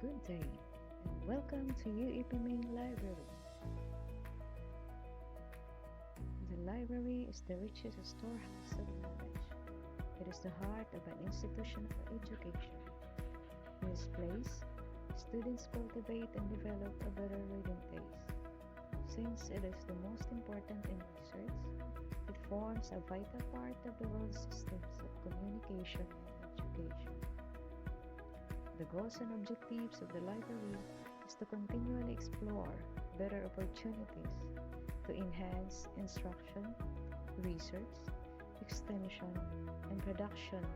good day, and welcome to UEP Main Library. The library is the richest storehouse of knowledge. It is the heart of an institution for education. In this place, students cultivate and develop a better reading taste. Since it is the most important in research, it forms a vital part of the world's systems of communication and education. The goals and objectives of the library is to continually explore better opportunities to enhance instruction, research, extension, and production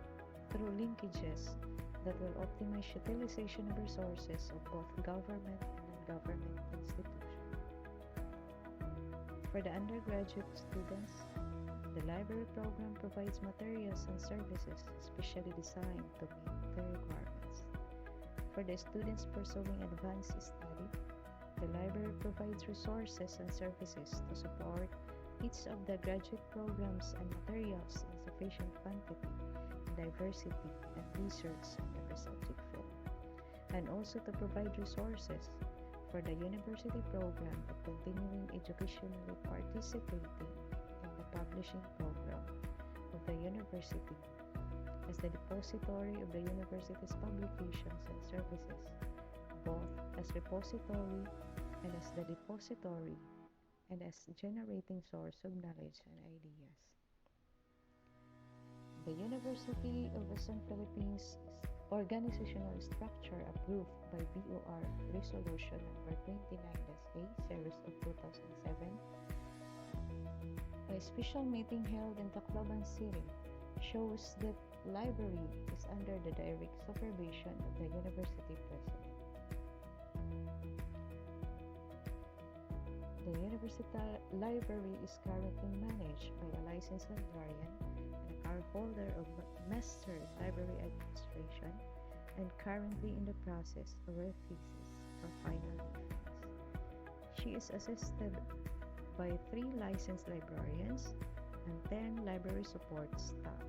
through linkages that will optimize utilization of resources of both government and non-government institutions. For the undergraduate students, the library program provides materials and services specially designed to meet their requirements. For the students pursuing advanced study, the library provides resources and services to support each of the graduate programs and materials in sufficient quantity, diversity, and research in every subject field, and also to provide resources for the university program of continuing educationally participating in the publishing program of the university as the depository of the university's publications and services, both as repository and as the depository and as generating source of knowledge and ideas. The University of Western Philippines organizational structure approved by BOR Resolution number 29-A series of 2007, a special meeting held in Tacloban City shows that library is under the direct supervision of the university president. The university library is currently managed by a licensed librarian and a card holder of Master Library Administration, and currently in the process of her thesis for final defense. She is assisted by 3 licensed librarians and 10 library support staff.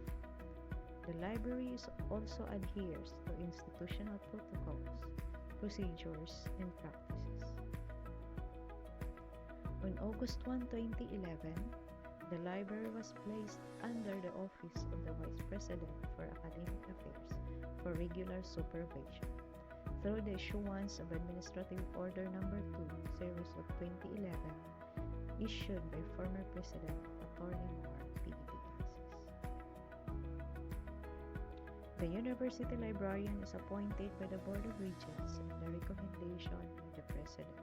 The library also adheres to institutional protocols, procedures, and practices. On August 1, 2011, the library was placed under the office of the Vice President for Academic Affairs for regular supervision through the issuance of Administrative Order Number 2, Series of 2011, issued by former President Attorney Moore P. Diazes. The university librarian is appointed by the Board of Regents on the recommendation of the President.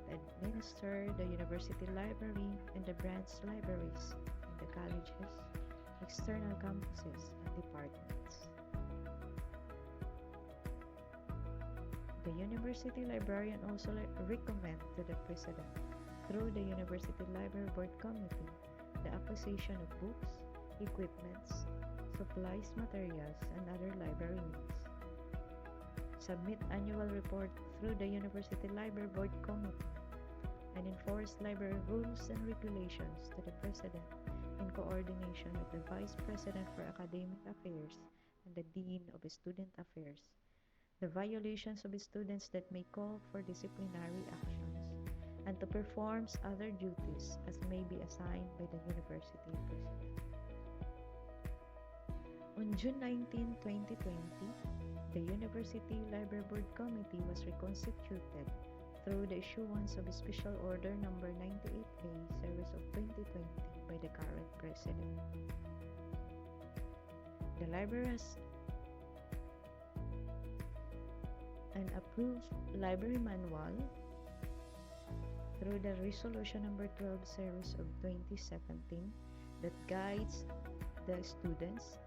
They administer the university library and the branch libraries in the colleges, external campuses, and departments. The university librarian also recommends to the President, through the University Library Board Committee, the acquisition of books, equipments, supplies, materials, and other library needs. Submit annual report through the University Library Board Committee, and enforce library rules and regulations to the President in coordination with the Vice President for Academic Affairs and the Dean of Student Affairs, the violations of students that may call for disciplinary actions, and to perform other duties as may be assigned by the University President. On June 19, 2020, the University Library Board Committee was reconstituted through the issuance of Special Order Number 98A Series of 2020 by the current President. The library has an approved library manual through the Resolution Number 12 Series of 2017 that guides the students,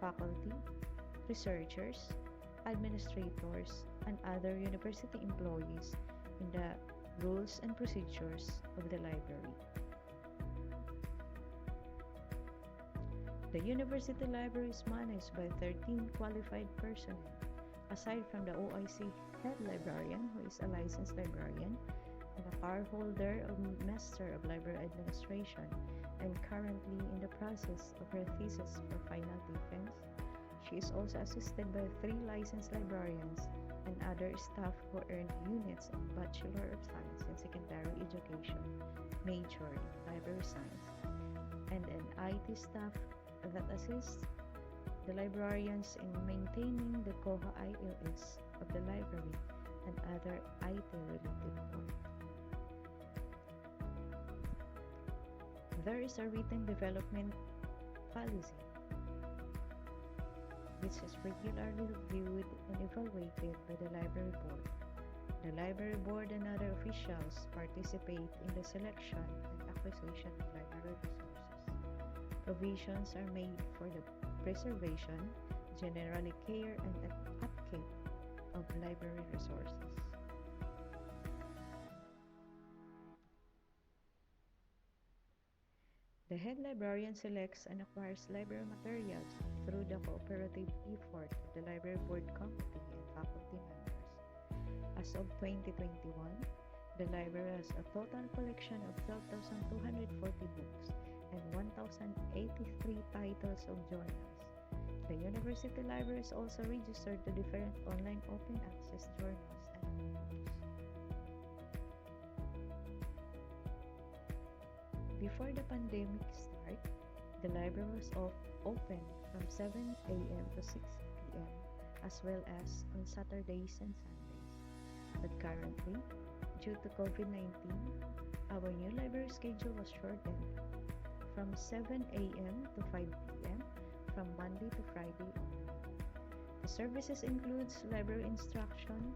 faculty, researchers, administrators, and other university employees in the rules and procedures of the library. The university library is managed by 13 qualified personnel, aside from the OIC head librarian, who is a licensed librarian, and a card holder of Master of Library Administration, and currently in the process of her thesis for final defense. She is also assisted by 3 licensed librarians and other staff who earned units of Bachelor of Science in Secondary Education, major in Library Science, and an IT staff that assists the librarians in maintaining the Koha ILS of the library and other IT-related work. There is a written development policy, which is regularly reviewed and evaluated by the Library Board. The Library Board and other officials participate in the selection and acquisition of library resources. Provisions are made for the preservation, generally care, and upkeep of library resources. The head librarian selects and acquires library materials through the cooperative effort of the Library Board Committee and faculty members. As of 2021, the library has a total collection of 12,240 books and 1,083 titles of journals. The University Library is also registered to different online open access journals and books. Before the pandemic started, the library was open from 7 a.m. to 6 p.m. as well as on Saturdays and Sundays. But currently, due to COVID-19, our new library schedule was shortened from 7 a.m. to 5 p.m. from Monday to Friday only. The services includes library instruction,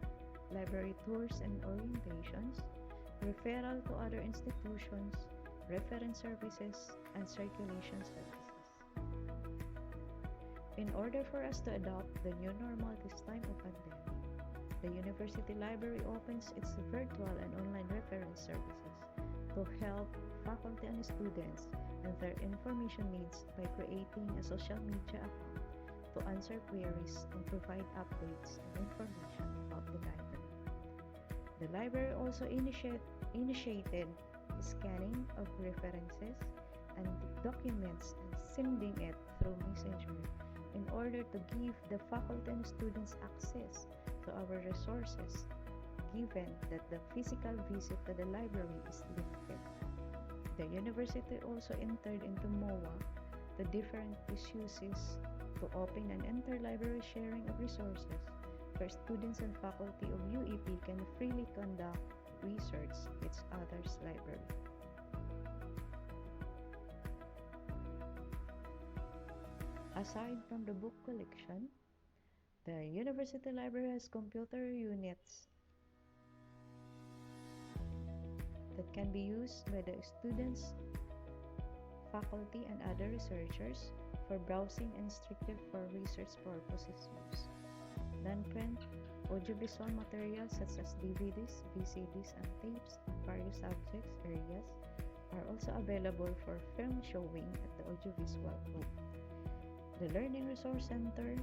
library tours and orientations, referral to other institutions, reference services, and circulation services. In order for us to adopt the new normal this time of pandemic, the University Library opens its virtual and online reference services to help faculty and students and their information needs by creating a social media account to answer queries and provide updates and information about the library. The library also initiated scanning of references and documents and sending it through Messenger in order to give the faculty and students access to our resources, given that the physical visit to the library is limited. The university also entered into MOA, the different uses to open an interlibrary sharing of resources where students and faculty of UEP can freely conduct research its others library. Aside from the book collection, the University Library has computer units that can be used by the students, faculty, and other researchers for browsing and strictly for research purposes use. Non-print audiovisual materials such as DVDs, VCDs, and tapes in various subjects areas are also available for film showing at the audiovisual room. The Learning Resource Center,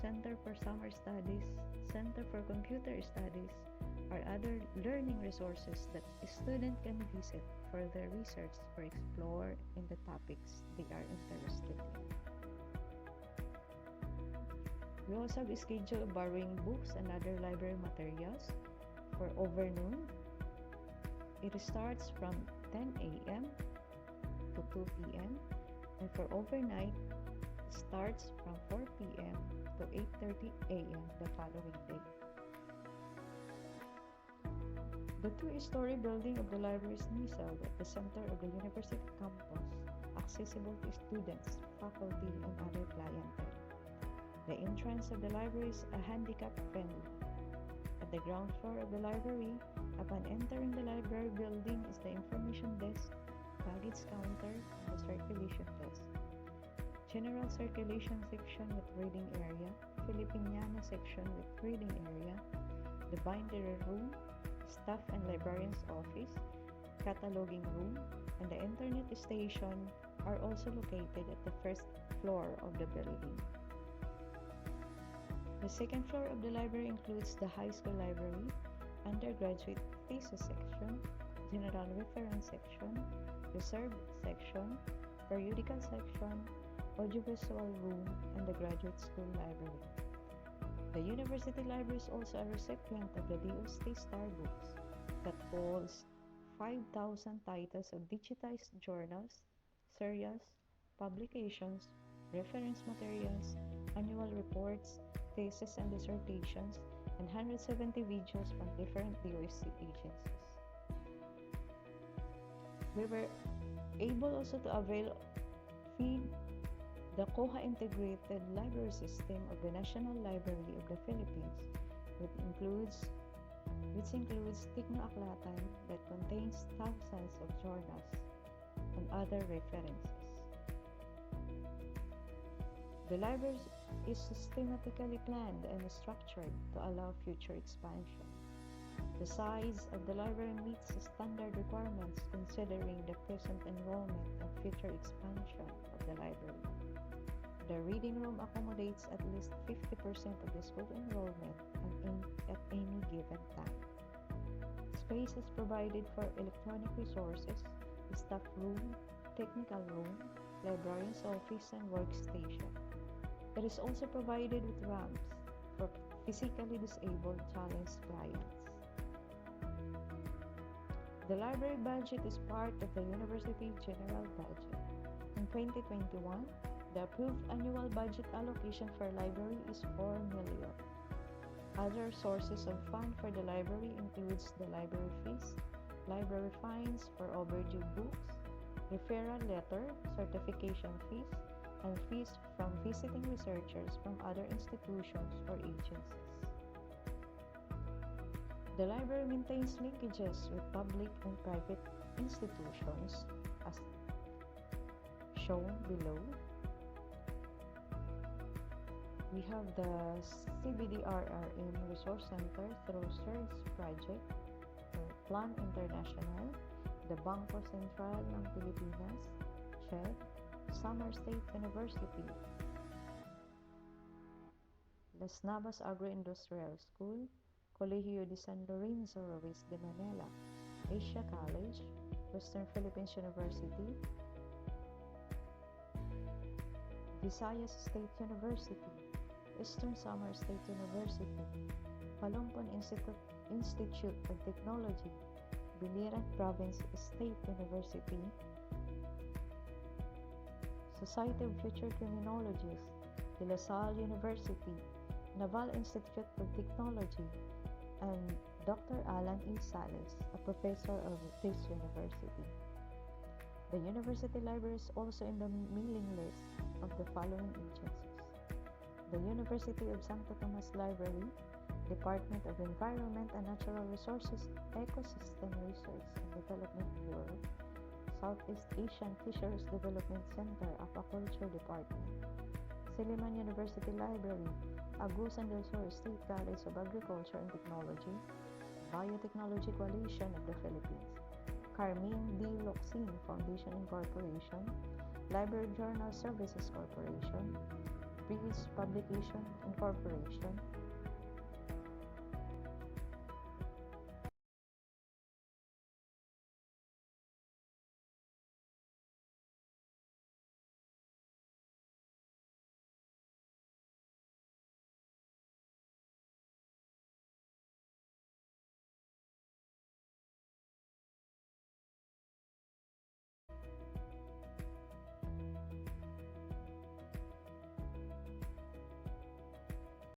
Center for Summer Studies, Center for Computer Studies are other learning resources that a student can visit for their research or explore in the topics they are interested in. We also have a schedule of borrowing books and other library materials. For overnoon, it starts from 10 a.m. to 2 p.m. and for overnight, it starts from 4 p.m. to 8:30 a.m. the following day. The two-story building of the library is nestled at the center of the university campus, accessible to students, faculty, and other clientele. The entrance of the library is handicap-friendly. At the ground floor of the library, upon entering the library building is the information desk, baggage counter, and the circulation desk. General circulation section with reading area, Filipiniana section with reading area, the bindery room, staff and librarian's office, cataloging room, and the internet station are also located at the first floor of the building. The second floor of the library includes the high school library, undergraduate thesis section, general reference section, reserved section, periodical section, audiovisual room, and the graduate school library. The university library is also a recipient of the DOST Star Books that holds 5,000 titles of digitized journals, serials, publications, reference materials, annual reports, theses and dissertations, and 170 videos from different DOST agencies. We were able also to feed the Koha Integrated Library System of the National Library of the Philippines, which includes Tigno Aklatan that contains thousands of journals and other references. The library is systematically planned and structured to allow future expansion. The size of the library meets the standard requirements considering the present enrollment and future expansion of the library. The reading room accommodates at least 50% of the school enrollment at any given time. Space is provided for electronic resources, staff room, technical room, librarian's office, and workstation. It is also provided with ramps for physically disabled challenged clients. The library budget is part of the university general budget. In 2021, the approved annual budget allocation for library is 4 million. Other sources of fund for the library includes the library fees, library fines for overdue books, referral letter, certification fees, and fees from visiting researchers from other institutions or agencies. The library maintains linkages with public and private institutions as shown below. We have the CBDRRM Resource Center through CERS Project, Plan International, the Bangko Sentral ng Pilipinas, CHED, Samar State University, Las Navas Agroindustrial School, Colegio de San Lorenzo Ruiz de Manila, Asia College, Western Philippines University, Visayas State University, Eastern Samar State University, Palompon Institute of Technology, Biliran Province State University, Society of Future Criminologists, De La Salle University, Naval Institute of Technology, and Dr. Alan E. Sales, a professor of this university. The university library is also in the mailing list of the following agencies: the University of Santo Tomas Library, Department of Environment and Natural Resources, Ecosystem Research and Development Bureau, Southeast Asian Fisheries Development Center, Aquaculture Department, Silliman University Library, Agusan del Sur State College of Agriculture and Technology, Biotechnology Coalition of the Philippines, Carmine D. Locsin Foundation Incorporation, Library Journal Services Corporation, Breeze Publication Incorporation,